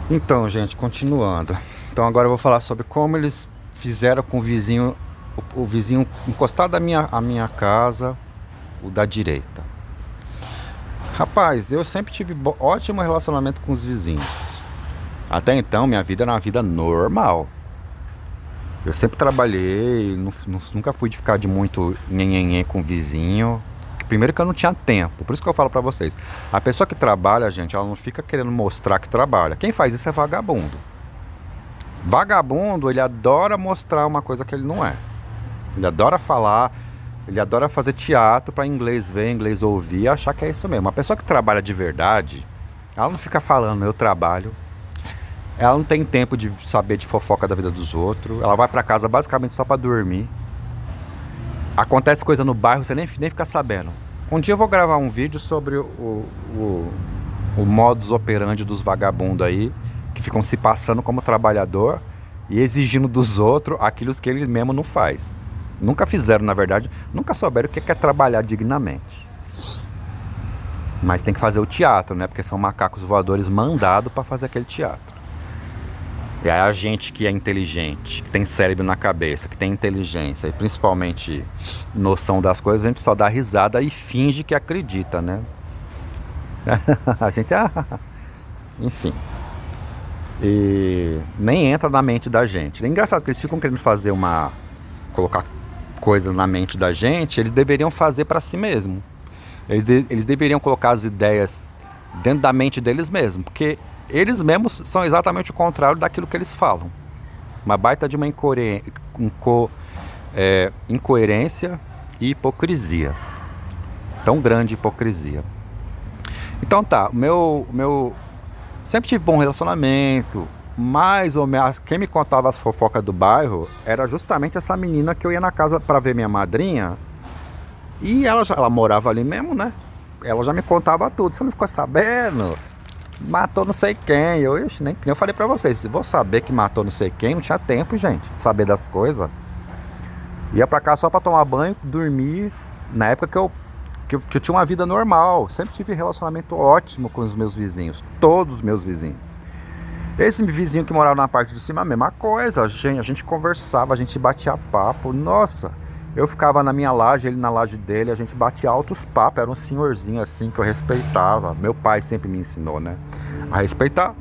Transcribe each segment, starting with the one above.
Então, gente, continuando. Então agora eu vou falar sobre como eles fizeram com o vizinho encostado à minha casa, o da direita. Rapaz, eu sempre tive ótimo relacionamento com os vizinhos. Até então, minha vida era uma vida normal. Eu sempre trabalhei, nunca fui de ficar de muito nhenhenhê com o vizinho. Primeiro que eu não tinha tempo, por isso que eu falo pra vocês. A pessoa que trabalha, gente, ela não fica querendo mostrar que trabalha. Quem faz isso é vagabundo. Vagabundo, ele adora mostrar uma coisa que ele não é. Ele adora falar, ele adora fazer teatro para inglês ver, inglês ouvir e achar que é isso mesmo. Uma pessoa que trabalha de verdade, ela não fica falando, eu trabalho. Ela não tem tempo de saber de fofoca da vida dos outros. Ela vai para casa basicamente só para dormir. Acontece coisa no bairro, você nem fica sabendo. Um dia eu vou gravar um vídeo sobre o modus operandi dos vagabundos aí, que ficam se passando como trabalhador e exigindo dos outros aquilo que eles mesmo não faz. Nunca fizeram, na verdade, nunca souberam o que é trabalhar dignamente. Mas tem que fazer o teatro, né? Porque são macacos voadores mandados para fazer aquele teatro. E aí a gente que é inteligente, que tem cérebro na cabeça, que tem inteligência e principalmente noção das coisas, a gente só dá risada e finge que acredita, né? A gente, enfim. E nem entra na mente da gente. É engraçado que eles ficam querendo colocar coisas na mente da gente, eles deveriam fazer para si mesmo. Eles deveriam colocar as ideias dentro da mente deles mesmos, porque eles mesmos são exatamente o contrário daquilo que eles falam. Uma baita de uma incoerência e hipocrisia. Tão grande hipocrisia. Então tá, sempre tive bom relacionamento, mais ou menos. Quem me contava as fofocas do bairro era justamente essa menina que eu ia na casa pra ver minha madrinha. E ela morava ali mesmo, né? Ela já me contava tudo. Você não ficou sabendo? Matou não sei quem. Nem eu falei pra vocês. Se vou saber que matou não sei quem, não tinha tempo, gente, de saber das coisas. Ia pra cá só pra tomar banho, dormir. Na época que eu tinha uma vida normal. Sempre tive relacionamento ótimo com os meus vizinhos. Todos os meus vizinhos. Esse vizinho que morava na parte de cima, a mesma coisa. A gente conversava, a gente batia papo. Nossa, eu ficava na minha laje, ele na laje dele. A gente batia altos papos. Era um senhorzinho assim que eu respeitava. Meu pai sempre me ensinou, né? A respeitar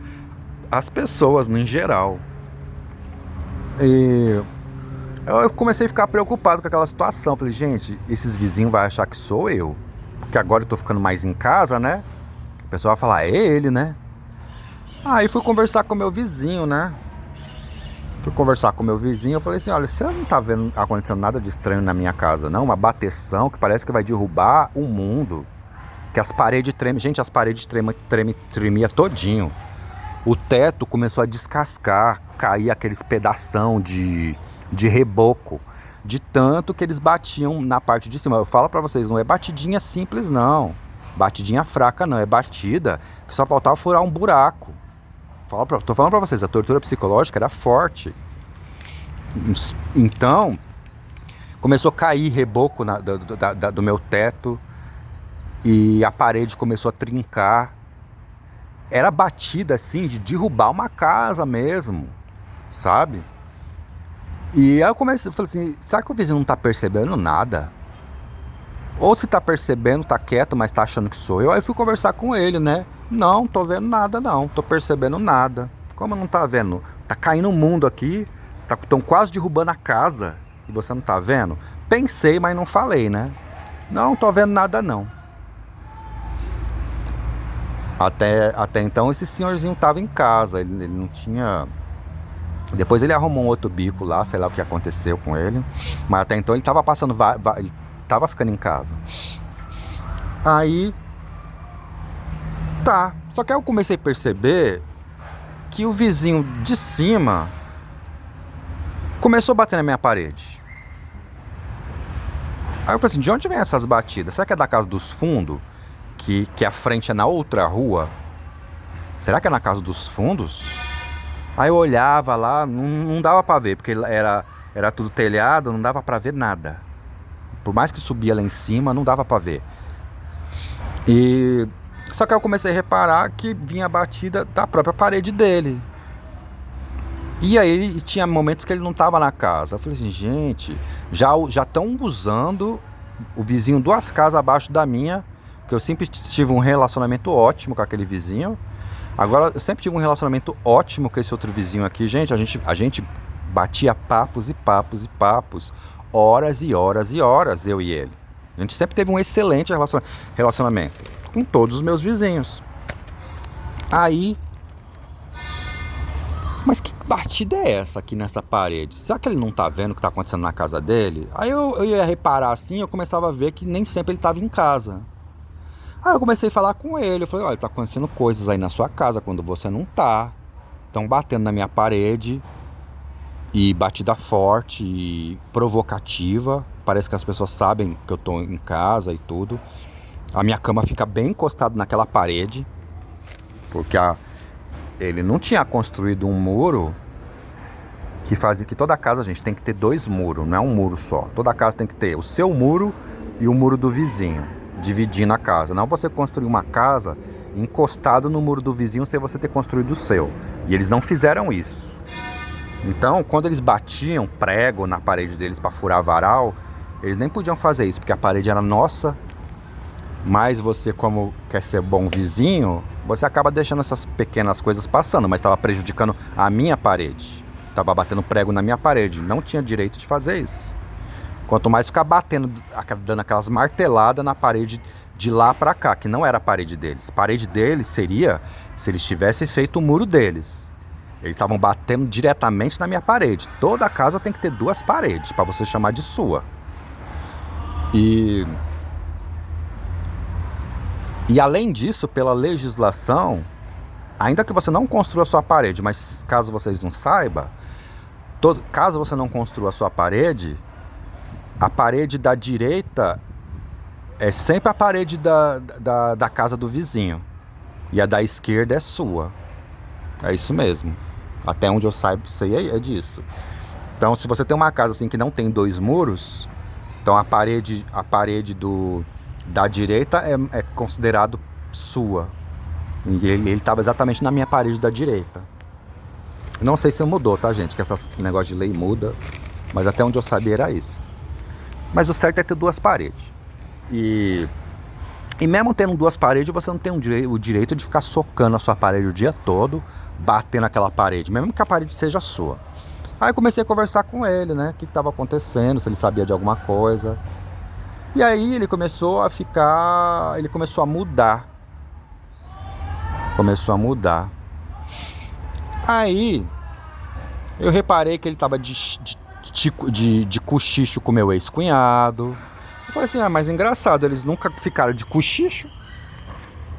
as pessoas no geral. E eu comecei a ficar preocupado com aquela situação. Falei, gente, esses vizinhos vão achar que sou eu. Porque agora eu tô ficando mais em casa, né? O pessoal vai falar, é ele, né? Aí fui conversar com o meu vizinho, né? Eu falei assim, olha, você não tá vendo acontecendo nada de estranho na minha casa, não? Uma bateção que parece que vai derrubar o mundo. Que as paredes tremem. Gente, as paredes tremia todinho. O teto começou a descascar, cair aqueles pedação de reboco. De tanto que eles batiam na parte de cima. Eu falo pra vocês, não é batidinha simples, não. Batidinha fraca, não. É batida que só faltava furar um buraco. Tô falando pra vocês, a tortura psicológica era forte. Então, começou a cair reboco do meu teto. E a parede começou a trincar. Era batida assim, de derrubar uma casa mesmo, sabe? E aí eu falei assim, será que o vizinho não tá percebendo nada? Ou se tá percebendo, tá quieto, mas tá achando que sou eu. Aí eu fui conversar com ele, né? Não, tô vendo nada não, tô percebendo nada. Como não tá vendo? Tá caindo o mundo aqui, tão quase derrubando a casa e você não tá vendo? Pensei, mas não falei, né? Não, tô vendo nada não. Até então esse senhorzinho tava em casa, ele não tinha... Depois ele arrumou um outro bico lá, sei lá o que aconteceu com ele. Mas até então ele tava passando, ele tava ficando em casa. Aí, tá. Só que aí eu comecei a perceber que o vizinho de cima começou a bater na minha parede. Aí eu falei assim, de onde vem essas batidas? Será que é da casa dos fundos? Que a frente é na outra rua? Será que é na casa dos fundos? Aí eu olhava lá, não dava pra ver, porque era tudo telhado, não dava pra ver nada. Por mais que subia lá em cima, não dava pra ver. E Só que eu comecei a reparar que vinha a batida da própria parede dele. E aí tinha momentos que ele não estava na casa. Eu falei assim, gente, já estão usando o vizinho 2 casas abaixo da minha, que eu sempre tive um relacionamento ótimo com aquele vizinho. Agora eu sempre tive um relacionamento ótimo com esse outro vizinho aqui, gente. A gente batia papos e papos e papos, horas e horas e horas, eu e ele. A gente sempre teve um excelente relacionamento com todos os meus vizinhos. Aí, mas que batida é essa aqui nessa parede? Será que ele não tá vendo o que tá acontecendo na casa dele? Aí eu ia reparar assim, eu começava a ver que nem sempre ele tava em casa. Aí eu comecei a falar com ele, eu falei, olha, tá acontecendo coisas aí na sua casa quando você não tá. Estão batendo na minha parede, e batida forte e provocativa. Parece que as pessoas sabem que eu tô em casa e tudo. A minha cama fica bem encostada naquela parede, porque ele não tinha construído um muro que fazia que toda casa, gente, tem que ter 2 muros, não é um muro só. Toda casa tem que ter o seu muro e o muro do vizinho, dividindo a casa. Não você construir uma casa encostado no muro do vizinho sem você ter construído o seu. E eles não fizeram isso. Então, quando eles batiam prego na parede deles para furar varal, eles nem podiam fazer isso, porque a parede era nossa. Mas você, como quer ser bom vizinho, você acaba deixando essas pequenas coisas passando, mas estava prejudicando a minha parede. Estava batendo prego na minha parede, não tinha direito de fazer isso. Quanto mais ficar batendo, dando aquelas marteladas na parede de lá para cá, que não era a parede deles. A parede deles seria se eles tivessem feito o muro deles. Eles estavam batendo diretamente na minha parede. Toda casa tem que ter 2 paredes para você chamar de sua. E além disso, pela legislação, ainda que você não construa a sua parede, mas caso vocês não saibam, caso você não construa a sua parede, a parede da direita é sempre a parede da casa do vizinho. E a da esquerda é sua. É isso mesmo. Até onde eu sei é disso. Então, se você tem uma casa assim que não tem 2 muros, então a parede da direita é considerado sua. E ele estava exatamente na minha parede da direita. Não sei se mudou, tá, gente? Que esse negócio de lei muda. Mas até onde eu sabia era isso. Mas o certo é ter 2 paredes. E mesmo tendo 2 paredes, você não tem o direito de ficar socando a sua parede o dia todo, batendo naquela parede, mesmo que a parede seja sua. Aí eu comecei a conversar com ele, né? O que estava acontecendo, se ele sabia de alguma coisa. E aí ele começou a mudar. Aí eu reparei que ele estava de cochicho com meu ex-cunhado. Eu falei assim, mas engraçado, eles nunca ficaram de cochicho.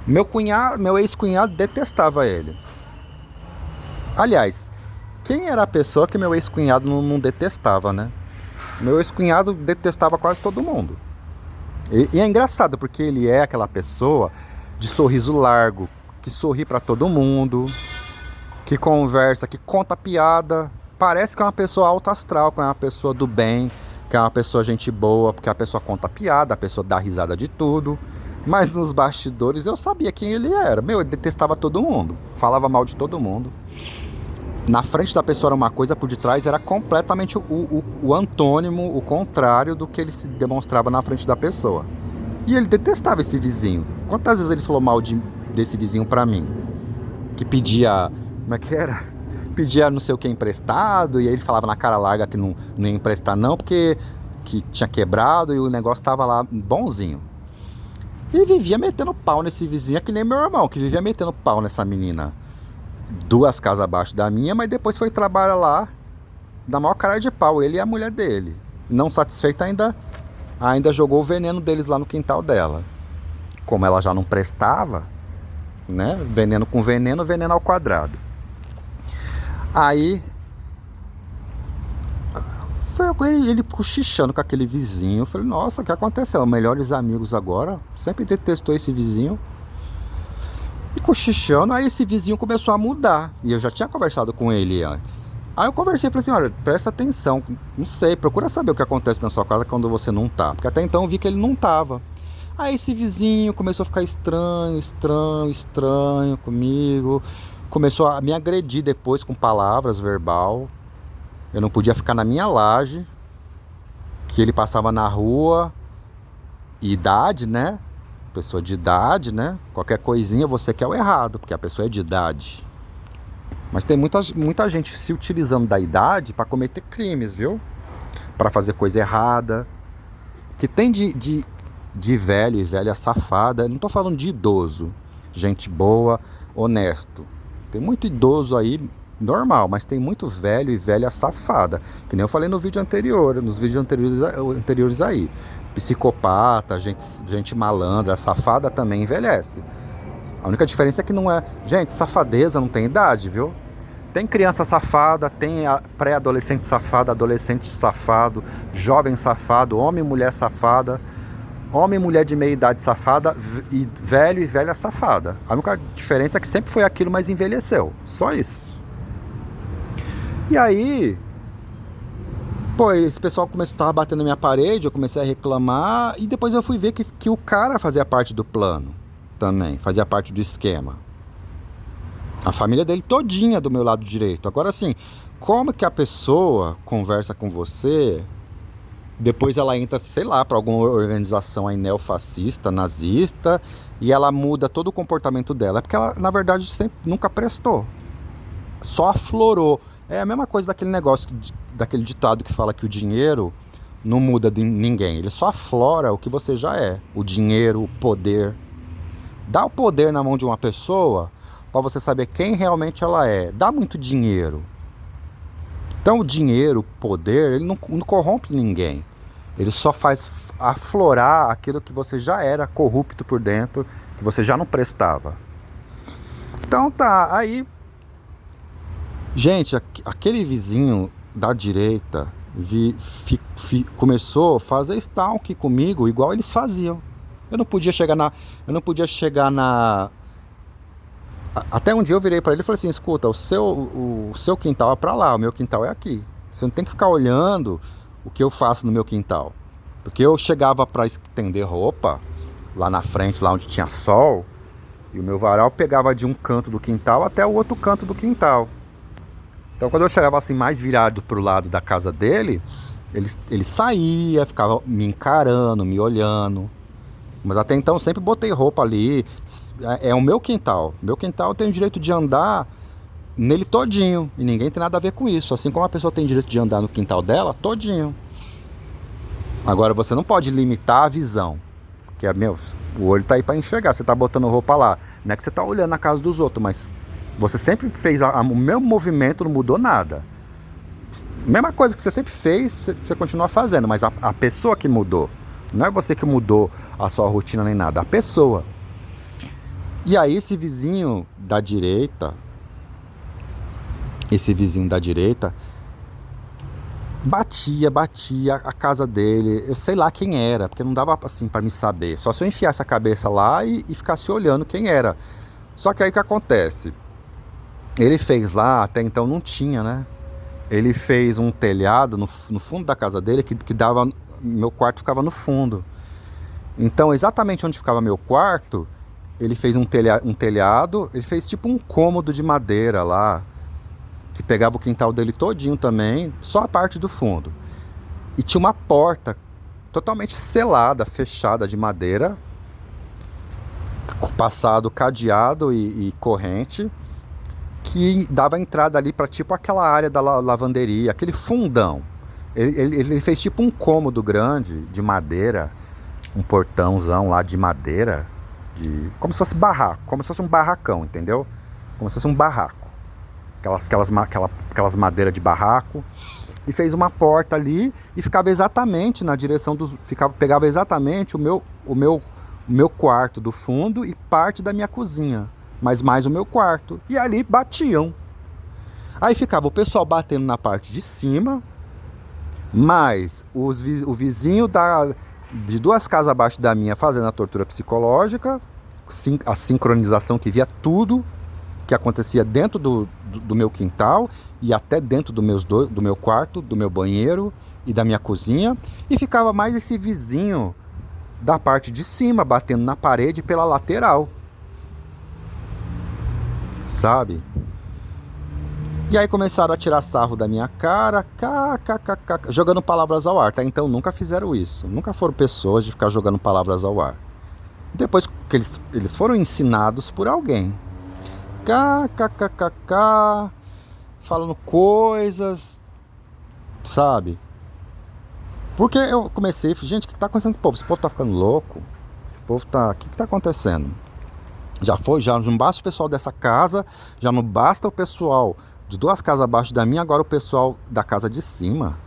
Meu ex-cunhado detestava ele. Aliás, quem era a pessoa que meu ex-cunhado não detestava, né? Meu ex-cunhado detestava quase todo mundo. E é engraçado, porque ele é aquela pessoa de sorriso largo, que sorri pra todo mundo, que conversa, que conta piada. Parece que é uma pessoa alto astral, que é uma pessoa do bem, que é uma pessoa gente boa, porque a pessoa conta piada, a pessoa dá risada de tudo. Mas nos bastidores eu sabia quem ele era. Ele detestava todo mundo, falava mal de todo mundo. Na frente da pessoa era uma coisa, por detrás era completamente o antônimo, o contrário do que ele se demonstrava na frente da pessoa. E ele detestava esse vizinho. Quantas vezes ele falou mal desse vizinho pra mim? Que pedia... Como é que era? Pedia não sei o que emprestado, e aí ele falava na cara larga que não ia emprestar não, porque que tinha quebrado e o negócio tava lá bonzinho. E vivia metendo pau nesse vizinho, é que nem meu irmão, que vivia metendo pau nessa menina 2 casas abaixo da minha, mas depois foi trabalhar lá, da maior cara de pau, ele e a mulher dele. Não satisfeito ainda jogou o veneno deles lá no quintal dela. Como ela já não prestava, né? Veneno com veneno, veneno ao quadrado. Aí ele cochichando com aquele vizinho. Eu falei, nossa, o que aconteceu? Melhores amigos agora. Sempre detestou esse vizinho. E cochichando, aí esse vizinho começou a mudar. E eu já tinha conversado com ele antes. Aí eu conversei e falei assim, olha, presta atenção. Não sei, procura saber o que acontece na sua casa quando você não tá. Porque até então eu vi que ele não tava. Aí esse vizinho começou a ficar estranho comigo. Começou a me agredir depois com palavras, verbal. Eu não podia ficar na minha laje, que ele passava na rua. Idade, né? Pessoa de idade, né? Qualquer coisinha você quer o errado, porque a pessoa é de idade. Mas tem muita gente se utilizando da idade para cometer crimes, viu? Para fazer coisa errada. Que tem de velho e velha safada. Não tô falando de idoso. Gente boa, honesto. Tem muito idoso aí, normal, mas tem muito velho e velha safada. Que nem eu falei no vídeo anterior, nos vídeos anteriores aí. Psicopata, gente malandra, safada também envelhece. A única diferença é que não é... Gente, safadeza não tem idade, viu? Tem criança safada, tem pré-adolescente safada, adolescente safado, jovem safado, homem e mulher safada, homem e mulher de meia idade safada, e velho e velha safada. A única diferença é que sempre foi aquilo, mas envelheceu. Só isso. E aí... Pô, esse pessoal tava batendo na minha parede, eu comecei a reclamar, e depois eu fui ver que o cara fazia parte do plano também, fazia parte do esquema. A família dele todinha do meu lado direito. Agora assim, como que a pessoa conversa com você, depois ela entra, sei lá, para alguma organização aí neofascista, nazista, e ela muda todo o comportamento dela? É porque ela, na verdade, nunca prestou. Só aflorou. É a mesma coisa daquele negócio, daquele ditado que fala que o dinheiro não muda de ninguém. Ele só aflora o que você já é. O dinheiro, o poder. Dá o poder na mão de uma pessoa para você saber quem realmente ela é. Dá muito dinheiro. Então o dinheiro, o poder, ele não corrompe ninguém. Ele só faz aflorar aquilo que você já era corrupto por dentro, que você já não prestava. Então tá, aí... Gente, aquele vizinho da direita começou a fazer stalk comigo igual eles faziam. Eu não podia chegar na... Até um dia eu virei pra ele e falei assim: escuta, o seu quintal é pra lá, o meu quintal é aqui. Você não tem que ficar olhando o que eu faço no meu quintal. Porque eu chegava pra estender roupa lá na frente, lá onde tinha sol, e o meu varal pegava de um canto do quintal até o outro canto do quintal. Então quando eu chegava assim mais virado pro lado da casa dele, ele saía, ficava me encarando, me olhando. Mas até então eu sempre botei roupa ali. É o meu quintal. Meu quintal eu tenho o direito de andar nele todinho. E ninguém tem nada a ver com isso. Assim como a pessoa tem direito de andar no quintal dela todinho. Agora você não pode limitar a visão. Porque o olho tá aí para enxergar. Você tá botando roupa lá. Não é que você tá olhando na casa dos outros, mas... Você sempre fez o mesmo movimento, não mudou nada. Mesma coisa que você sempre fez, você continua fazendo, mas a pessoa que mudou. Não é você que mudou a sua rotina nem nada, a pessoa. E aí esse vizinho da direita, batia a casa dele. Eu sei lá quem era, porque não dava assim para me saber. Só se eu enfiasse a cabeça lá e ficasse olhando quem era. Só que aí o que acontece? Ele fez lá, até então não tinha, né? Ele fez um telhado no fundo da casa dele que dava... Meu quarto ficava no fundo. Então, exatamente onde ficava meu quarto, ele fez um telhado, ele fez tipo um cômodo de madeira lá, que pegava o quintal dele todinho também, só a parte do fundo. E tinha uma porta totalmente selada, fechada de madeira, passado cadeado e corrente, que dava entrada ali para tipo aquela área da lavanderia, aquele fundão. Ele fez tipo um cômodo grande de madeira, um portãozão lá de madeira, como se fosse barraco, como se fosse um barracão, entendeu? Como se fosse um barraco, aquelas madeiras de barraco, e fez uma porta ali e ficava exatamente na direção pegava exatamente o meu quarto do fundo e parte da minha cozinha. Mas mais o meu quarto. E ali batiam. Aí ficava o pessoal batendo na parte de cima, mas o vizinho de 2 casas abaixo da minha fazendo a tortura psicológica, a sincronização que via tudo que acontecia dentro do meu quintal e até dentro do meu quarto, do meu banheiro e da minha cozinha. E ficava mais esse vizinho da parte de cima, batendo na parede pela lateral, sabe? E aí começaram a tirar sarro da minha cara, jogando palavras ao ar, tá? Então nunca fizeram isso, nunca foram pessoas de ficar jogando palavras ao ar. Depois que eles foram ensinados por alguém, falando coisas, sabe? Porque eu comecei, gente, o que tá acontecendo com o povo? Esse povo tá ficando louco? Esse povo tá... O que tá acontecendo? Já não basta o pessoal dessa casa, já não basta o pessoal de 2 casas abaixo da minha, agora o pessoal da casa de cima.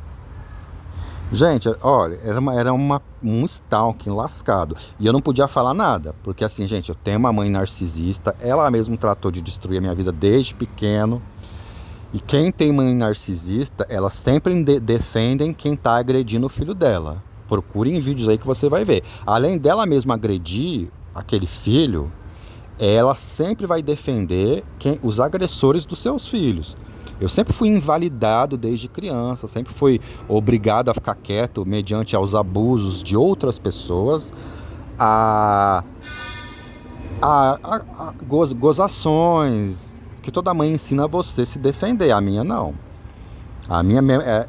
Gente, olha, era um stalking lascado. E eu não podia falar nada, porque assim, gente, eu tenho uma mãe narcisista, ela mesma tratou de destruir a minha vida desde pequeno. E quem tem mãe narcisista, elas sempre defendem quem tá agredindo o filho dela. Procurem vídeos aí que você vai ver. Além dela mesma agredir aquele filho, ela sempre vai defender os agressores dos seus filhos. Eu sempre fui invalidado desde criança, sempre fui obrigado a ficar quieto mediante aos abusos de outras pessoas, a gozações, que toda mãe ensina você a se defender, a minha não. A minha,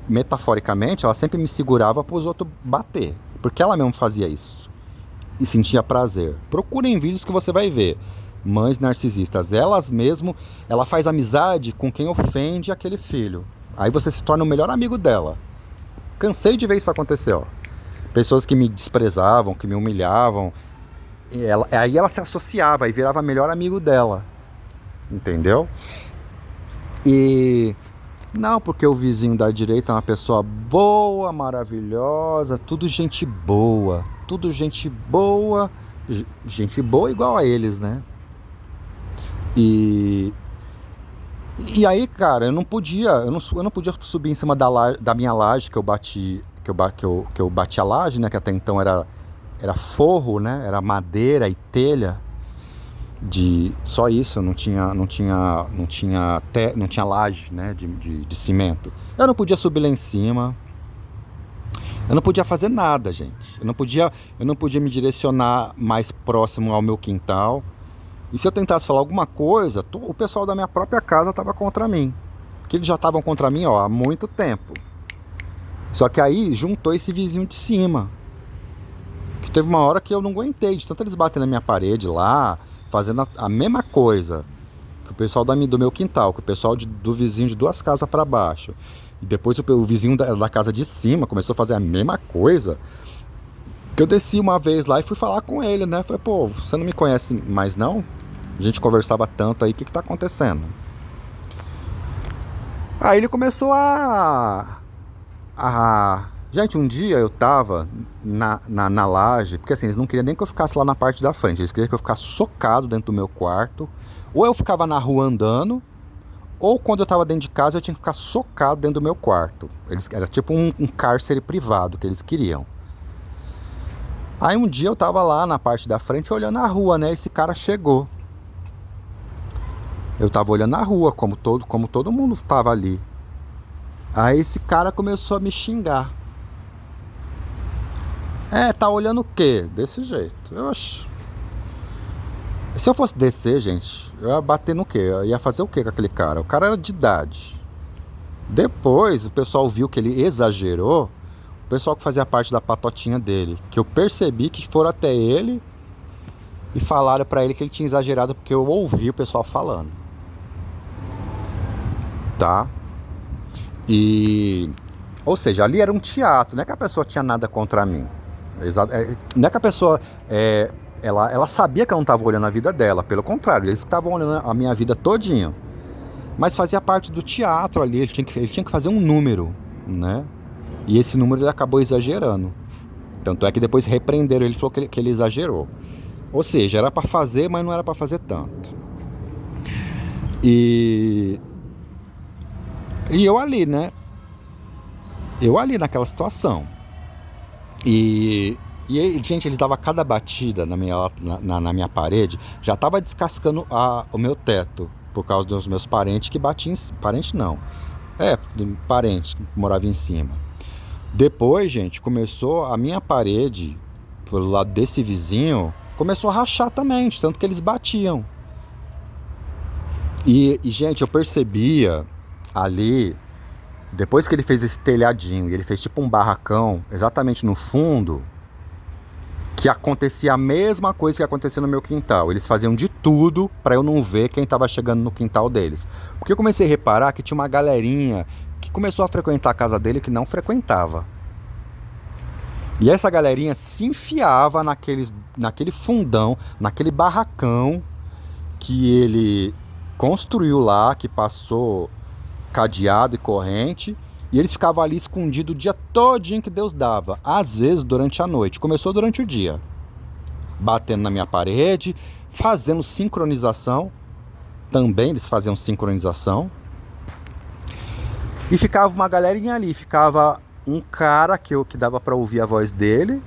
metaforicamente, ela sempre me segurava para os outros bater, porque ela mesma fazia isso e sentia prazer. Procurem vídeos que você vai ver. Mães narcisistas, ela faz amizade com quem ofende aquele filho. Aí você se torna o melhor amigo dela. Cansei de ver isso acontecer, ó. Pessoas que me desprezavam, que me humilhavam, aí ela se associava e virava melhor amigo dela. Entendeu? E não, porque o vizinho da direita é uma pessoa boa, maravilhosa, tudo gente boa, gente boa igual a eles, né? E aí, cara, eu não podia subir em cima da minha laje que eu bati, que eu bati a laje, né? Que até então era forro, né? Era madeira e telha. Só isso, não tinha laje, né, de cimento. Eu não podia subir lá em cima. Eu não podia fazer nada, gente. Eu não podia me direcionar mais próximo ao meu quintal. E se eu tentasse falar alguma coisa, o pessoal da minha própria casa estava contra mim. Porque eles já estavam contra mim, ó, há muito tempo. Só que aí juntou esse vizinho de cima. Que teve uma hora que eu não aguentei, de tanto eles baterem na minha parede lá, fazendo a mesma coisa que o pessoal do meu quintal, que o pessoal do vizinho de 2 casas para baixo. E depois o vizinho da casa de cima começou a fazer a mesma coisa. Que eu desci uma vez lá e fui falar com ele, né? Falei, pô, você não me conhece mais não? A gente conversava tanto aí, o que tá acontecendo? Aí ele começou Gente, um dia eu tava na laje, porque assim, eles não queriam nem que eu ficasse lá na parte da frente, eles queriam que eu ficasse socado dentro do meu quarto, ou eu ficava na rua andando, ou quando eu tava dentro de casa eu tinha que ficar socado dentro do meu quarto. Era tipo um cárcere privado que eles queriam. Aí um dia eu tava lá na parte da frente olhando a rua, né? Esse cara chegou. Eu tava olhando a rua, como todo mundo tava ali. Aí esse cara começou a me xingar. Tá olhando o quê? Desse jeito. Se eu fosse descer, gente, eu ia bater no quê? Eu ia fazer o quê com aquele cara? O cara era de idade. Depois o pessoal viu que ele exagerou. O pessoal que fazia parte da patotinha dele, que eu percebi que foram até ele e falaram pra ele que ele tinha exagerado, porque eu ouvi o pessoal falando. Tá? Ou seja, ali era um teatro, não é que a pessoa tinha nada contra mim. Não é que a pessoa ela sabia que eu não estava olhando a vida dela, pelo contrário, eles estavam olhando a minha vida todinha. Mas fazia parte do teatro ali, ele tinha que fazer um número, né? E esse número ele acabou exagerando. Tanto é que depois repreenderam ele, falou que ele exagerou. Ou seja, era para fazer, mas não era para fazer tanto. E eu ali, né? Eu ali naquela situação. E gente, eles davam cada batida na minha parede, já tava descascando o meu teto, por causa dos meus parentes que batiam. Parente não. Parente que morava em cima. Depois, gente, começou a minha parede pelo lado desse vizinho, começou a rachar também, de tanto que eles batiam. Gente, eu percebia ali, depois que ele fez esse telhadinho, e ele fez tipo um barracão, exatamente no fundo, que acontecia a mesma coisa que acontecia no meu quintal. Eles faziam de tudo para eu não ver quem estava chegando no quintal deles. Porque eu comecei a reparar que tinha uma galerinha que começou a frequentar a casa dele que não frequentava. E essa galerinha se enfiava naquele fundão, naquele barracão que ele construiu lá, que passou cadeado e corrente, e eles ficavam ali escondidos o dia todinho que Deus dava, às vezes durante a noite. Começou durante o dia, batendo na minha parede, fazendo sincronização, também eles faziam sincronização, e ficava uma galerinha ali, ficava um cara que dava para ouvir a voz dele,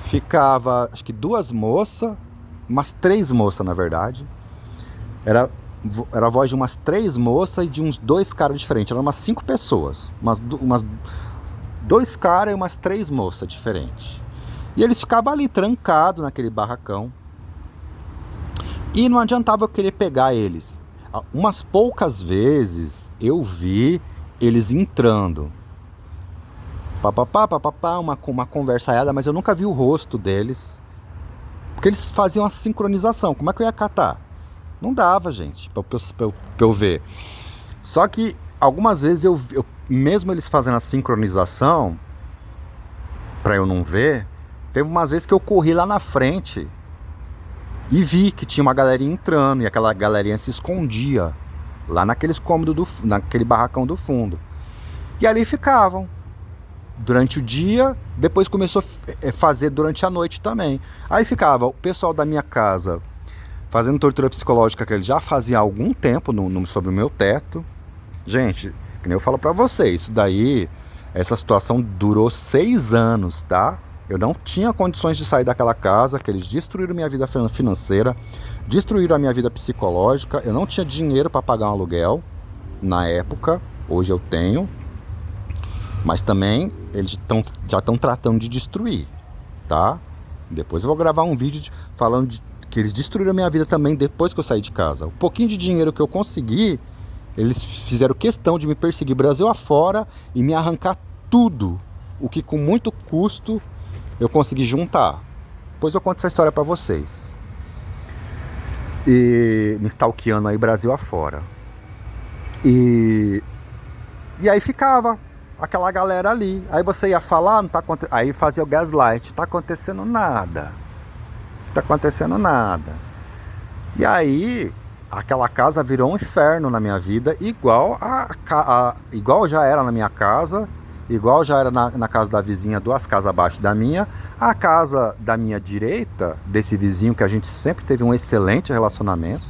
ficava acho que 2 moças, umas 3 moças na verdade, era a voz de umas 3 moças e de uns 2 caras diferentes. Eram umas 5 pessoas. Umas 2 caras e umas 3 moças diferentes. E eles ficavam ali trancados naquele barracão. E não adiantava eu querer pegar eles. Umas poucas vezes eu vi eles entrando. Papapá, uma conversaiada, mas eu nunca vi o rosto deles. Porque eles faziam a sincronização. Como é que eu ia catar? Não dava, gente, pra eu ver. Só que algumas vezes eu mesmo eles fazendo a sincronização, pra eu não ver, teve umas vezes que eu corri lá na frente e vi que tinha uma galerinha entrando, e aquela galerinha se escondia lá naqueles cômodos, naquele barracão do fundo. E ali ficavam durante o dia, depois começou a fazer durante a noite também. Aí ficava o pessoal da minha casa fazendo tortura psicológica que ele já fazia há algum tempo sobre o meu teto. Gente, que nem eu falo pra vocês, isso daí, essa situação durou 6 anos, tá? Eu não tinha condições de sair daquela casa, que eles destruíram minha vida financeira, destruíram a minha vida psicológica, eu não tinha dinheiro para pagar um aluguel na época, hoje eu tenho, mas também eles já estão tratando de destruir, tá? Depois eu vou gravar um vídeo falando que eles destruíram a minha vida também depois que eu saí de casa. O pouquinho de dinheiro que eu consegui, eles fizeram questão de me perseguir Brasil afora e me arrancar tudo, o que com muito custo eu consegui juntar. Depois eu conto essa história pra vocês. E me stalkeando aí Brasil afora. E aí ficava aquela galera ali. Aí você ia falar, não tá acontecendo. Aí fazia o gaslight, tá acontecendo nada. Tá acontecendo nada. E aí aquela casa virou um inferno na minha vida, igual já era na minha casa, igual já era na casa da vizinha, 2 casas abaixo da minha. A casa da minha direita, desse vizinho que a gente sempre teve um excelente relacionamento,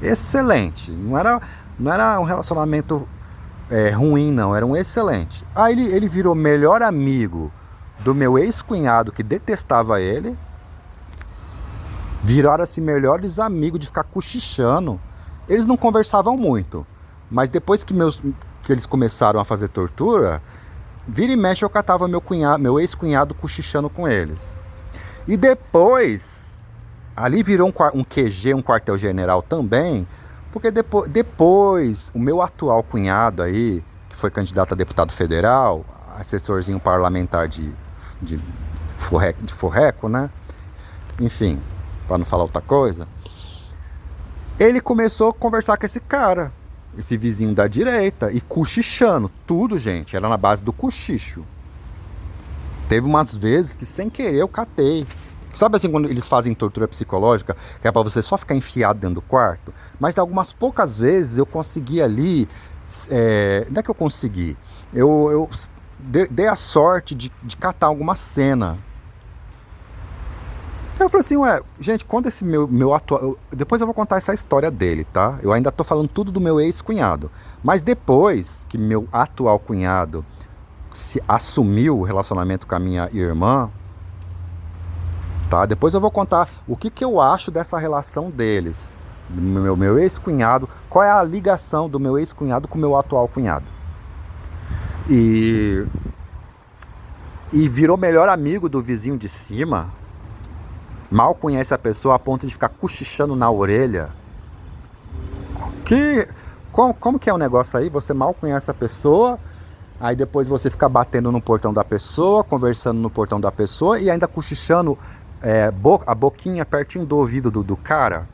excelente, não era um relacionamento ruim não, era um excelente. Aí ele virou melhor amigo do meu ex-cunhado que detestava ele. Viraram assim melhores amigos de ficar cochichando. Eles não conversavam muito, mas depois que eles começaram a fazer tortura, vira e mexe eu catava meu ex-cunhado cochichando com eles. E depois, ali virou um QG, um quartel-general também, porque depois o meu atual cunhado aí, que foi candidato a deputado federal, assessorzinho parlamentar de Furreco, né? Enfim, para não falar outra coisa, ele começou a conversar com esse cara, esse vizinho da direita, e cochichando, tudo, gente, era na base do cochicho. Teve umas vezes que sem querer eu catei. Sabe assim, quando eles fazem tortura psicológica, que é pra você só ficar enfiado dentro do quarto? Mas algumas poucas vezes eu consegui ali, não é que eu consegui, eu dei a sorte de catar alguma cena. Eu falei assim, gente, quando esse meu atual... Depois eu vou contar essa história dele, tá? Eu ainda tô falando tudo do meu ex-cunhado. Mas depois que meu atual cunhado assumiu o relacionamento com a minha irmã, tá? Depois eu vou contar o que eu acho dessa relação deles. Do meu ex-cunhado, qual é a ligação do meu ex-cunhado com o meu atual cunhado. E virou melhor amigo do vizinho de cima. Mal conhece a pessoa a ponto de ficar cochichando na orelha. Como que é o negócio aí? Você mal conhece a pessoa, aí depois você fica batendo no portão da pessoa, conversando no portão da pessoa e ainda cochichando a boquinha pertinho do ouvido do cara.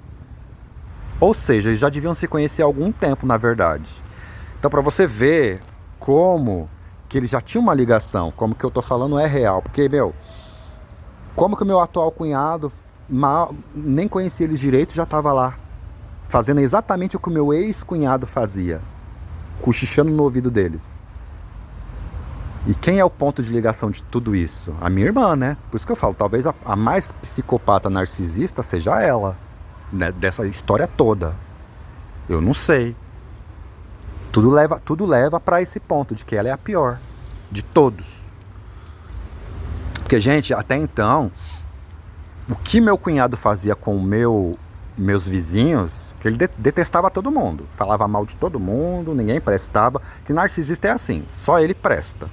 Ou seja, eles já deviam se conhecer há algum tempo, na verdade. Então, para você ver como que eles já tinham uma ligação, como que eu tô falando é real. Porque, como que o meu atual cunhado, nem conhecia eles direito, já tava lá, fazendo exatamente o que o meu ex-cunhado fazia, cochichando no ouvido deles. E quem é o ponto de ligação de tudo isso? A minha irmã, né? Por isso que eu falo, talvez a mais psicopata narcisista seja ela, né? Dessa história toda. Eu não sei. Tudo leva para esse ponto de que ela é a pior de todos. Porque, gente, até então, o que meu cunhado fazia com meus vizinhos, que ele detestava todo mundo, falava mal de todo mundo, ninguém prestava, que narcisista é assim, só ele presta.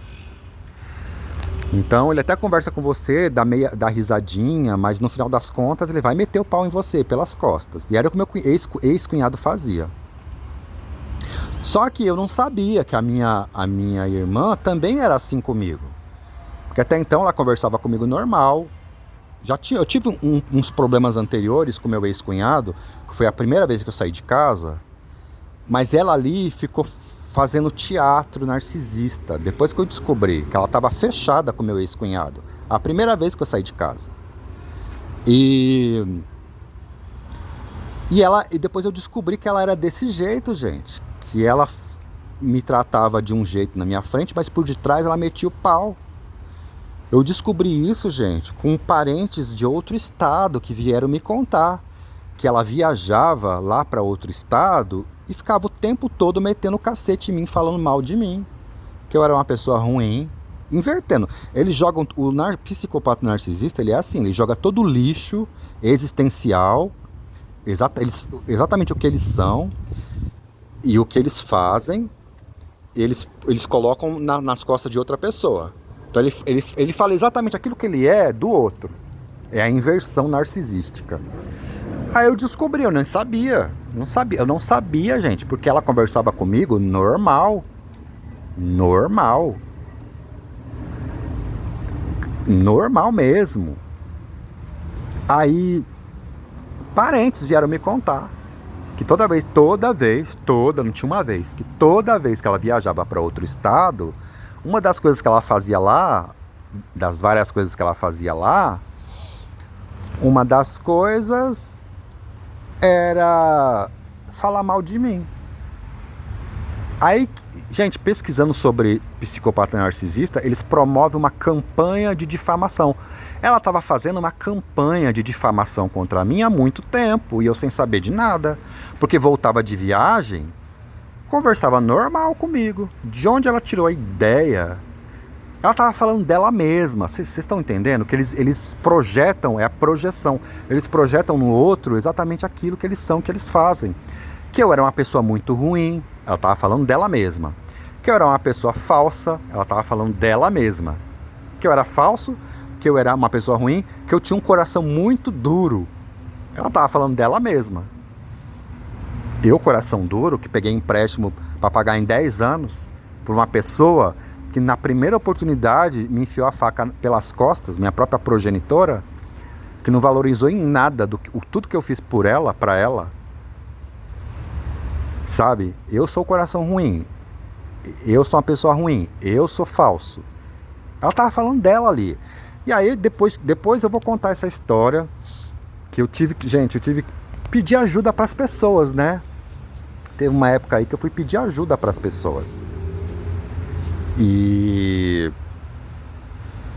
Então ele até conversa com você, dá risadinha, mas no final das contas ele vai meter o pau em você pelas costas. E era o que meu ex-cunhado fazia. Só que eu não sabia que a minha irmã também era assim comigo. Porque até então ela conversava comigo normal. Eu tive uns problemas anteriores com meu ex-cunhado, que foi a primeira vez que eu saí de casa, mas ela ali ficou fazendo teatro narcisista. Depois que eu descobri que ela estava fechada com meu ex-cunhado, a primeira vez que eu saí de casa. E depois eu descobri que ela era desse jeito, gente. Que ela me tratava de um jeito na minha frente, mas por detrás ela metia o pau. Eu descobri isso, gente, com parentes de outro estado que vieram me contar. Que ela viajava lá para outro estado e ficava o tempo todo metendo cacete em mim, falando mal de mim. Que eu era uma pessoa ruim. Invertendo. Eles jogam... psicopata narcisista, ele é assim, ele joga todo o lixo existencial, exatamente o que eles são e o que eles fazem, eles colocam nas costas de outra pessoa. Então ele fala exatamente aquilo que ele é do outro. É a inversão narcisística. Aí eu descobri, eu não sabia, gente, porque ela conversava comigo normal mesmo. Aí parentes vieram me contar que não tinha uma vez, que toda vez que ela viajava para outro estado, uma das coisas que ela fazia lá, das várias coisas que ela fazia lá, uma das coisas era falar mal de mim. Aí, gente, pesquisando sobre psicopata narcisista, eles promovem uma campanha de difamação. Ela estava fazendo uma campanha de difamação contra mim há muito tempo, e eu sem saber de nada, porque voltava de viagem, conversava normal comigo. De onde ela tirou a ideia? Ela estava falando dela mesma. Vocês estão entendendo? Que eles projetam, é a projeção. Eles projetam no outro exatamente aquilo que eles são, que eles fazem. Que eu era uma pessoa muito ruim, ela estava falando dela mesma. Que eu era uma pessoa falsa, ela estava falando dela mesma. Que eu era falso, que eu era uma pessoa ruim, que eu tinha um coração muito duro. Ela estava falando dela mesma. Eu, coração duro, que peguei empréstimo para pagar em 10 anos, por uma pessoa que na primeira oportunidade me enfiou a faca pelas costas, minha própria progenitora, que não valorizou em nada tudo que eu fiz por ela, para ela. Sabe? Eu sou o coração ruim. Eu sou uma pessoa ruim. Eu sou falso. Ela tava falando dela ali. E aí depois eu vou contar essa história que eu tive que pedir ajuda para as pessoas, né? Teve uma época aí que eu fui pedir ajuda para as pessoas. E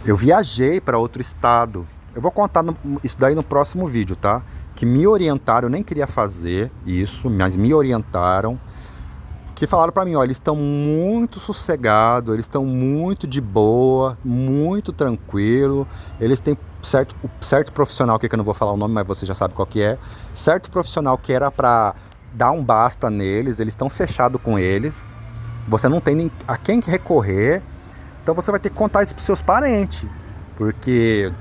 eu viajei para outro estado. Eu vou contar isso daí no próximo vídeo, tá? Que me orientaram, eu nem queria fazer isso, mas me orientaram. Que falaram para mim, olha, eles estão muito sossegados, eles estão muito de boa, muito tranquilo. Eles têm certo profissional, que eu não vou falar o nome, mas você já sabe qual que é. Certo profissional que era para dar um basta neles, eles estão fechados com eles. Você não tem nem a quem recorrer. Então você vai ter que contar isso para seus parentes. Porque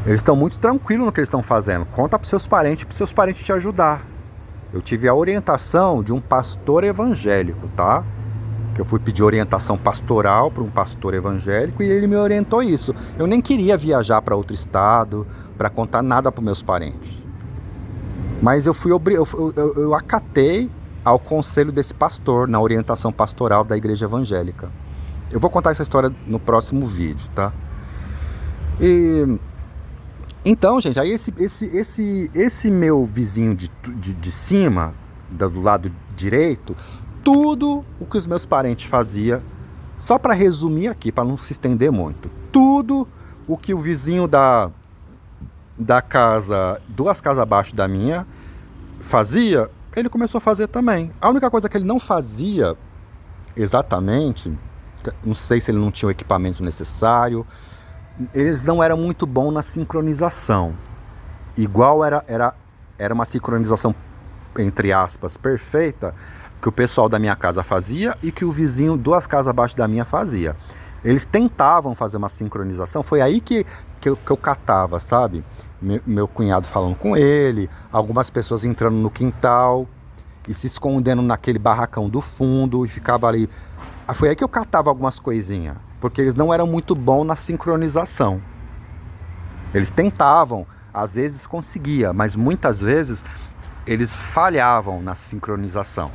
Eles estão muito tranquilos no que eles estão fazendo. Conta para seus parentes te ajudar. Eu tive a orientação de um pastor evangélico, tá? Que eu fui pedir orientação pastoral para um pastor evangélico e ele me orientou isso. Eu nem queria viajar para outro estado para contar nada para meus parentes. Mas eu acatei ao conselho desse pastor na orientação pastoral da igreja evangélica. Eu vou contar essa história no próximo vídeo, tá? Então, gente, aí esse meu vizinho de cima, do lado direito, tudo o que os meus parentes faziam, só para resumir aqui, para não se estender muito, tudo o que o vizinho da casa, 2 casas abaixo da minha, fazia, ele começou a fazer também. A única coisa que ele não fazia exatamente, não sei se ele não tinha o equipamento necessário, eles não eram muito bons na sincronização. Igual era uma sincronização, entre aspas, perfeita, que o pessoal da minha casa fazia e que o vizinho 2 casas abaixo da minha fazia. Eles tentavam fazer uma sincronização, foi aí que eu catava, sabe? Meu cunhado falando com ele, algumas pessoas entrando no quintal e se escondendo naquele barracão do fundo e ficava ali. Foi aí que eu catava algumas coisinhas, porque eles não eram muito bons na sincronização. Eles tentavam, às vezes conseguia, mas muitas vezes eles falhavam na sincronização.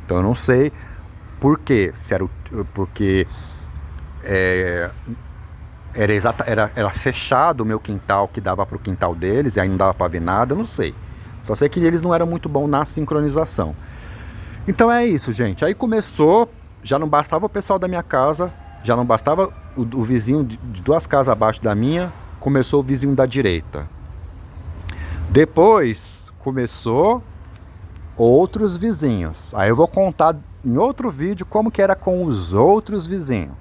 Então eu não sei por quê, se era porque era fechado o meu quintal que dava para o quintal deles e aí não dava para ver nada, eu não sei. Só sei que eles não eram muito bons na sincronização. Então é isso, gente. Aí começou, já não bastava o pessoal da minha casa, já não bastava o vizinho de 2 casas abaixo da minha, começou o vizinho da direita. Depois começou outros vizinhos. Aí eu vou contar em outro vídeo como que era com os outros vizinhos.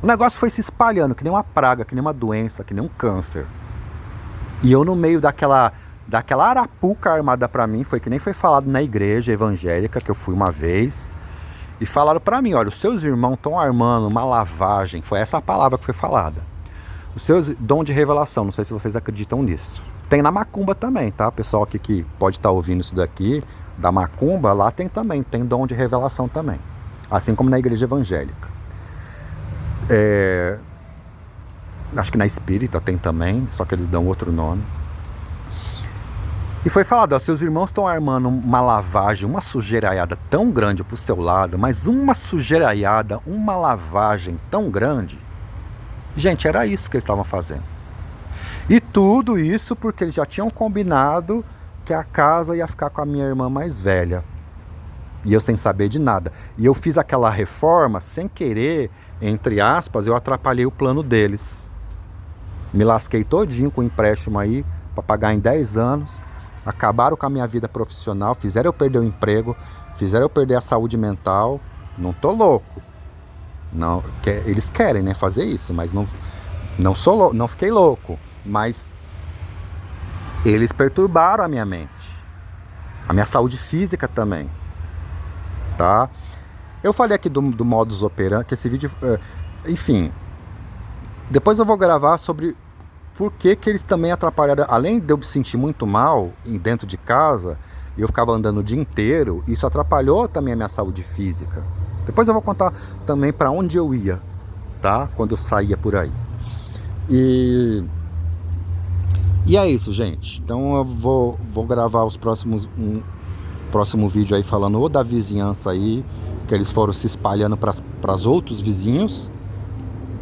O negócio foi se espalhando, que nem uma praga, que nem uma doença, que nem um câncer. E eu no meio daquela arapuca armada pra mim, foi que nem foi falado na igreja evangélica, que eu fui uma vez, e falaram pra mim, olha, os seus irmãos estão armando uma lavagem, foi essa a palavra que foi falada. Os seus dom de revelação, não sei se vocês acreditam nisso. Tem na macumba também, tá? O pessoal aqui que pode estar ouvindo isso daqui, da macumba, lá tem também, tem dom de revelação também. Assim como na igreja evangélica. Acho que na espírita tem também, só que eles dão outro nome. E foi falado, ó, seus irmãos estão armando uma lavagem, uma sujeiraiada tão grande pro seu lado, mas uma sujeiraiada, uma lavagem tão grande. Gente, era isso que eles estavam fazendo. E tudo isso porque eles já tinham combinado que a casa ia ficar com a minha irmã mais velha. E eu sem saber de nada. E eu fiz aquela reforma sem querer, entre aspas, eu atrapalhei o plano deles. Me lasquei todinho com o empréstimo aí, para pagar em 10 anos. Acabaram com a minha vida profissional, fizeram eu perder o emprego, fizeram eu perder a saúde mental. Não tô louco. Não, eles querem, né, fazer isso, mas não fiquei louco. Mas eles perturbaram a minha mente, a minha saúde física também, tá? Eu falei aqui do modus operandi, que esse vídeo, enfim, depois eu vou gravar sobre por que eles também atrapalharam, além de eu me sentir muito mal dentro de casa, e eu ficava andando o dia inteiro, isso atrapalhou também a minha saúde física. Depois eu vou contar também para onde eu ia, tá? Quando eu saía por aí. E é isso, gente. Então eu vou gravar os próximo vídeo aí falando ou da vizinhança aí, que eles foram se espalhando para os outros vizinhos,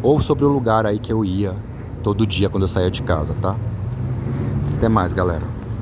ou sobre o lugar aí que eu ia todo dia quando eu saía de casa, tá? Até mais, galera.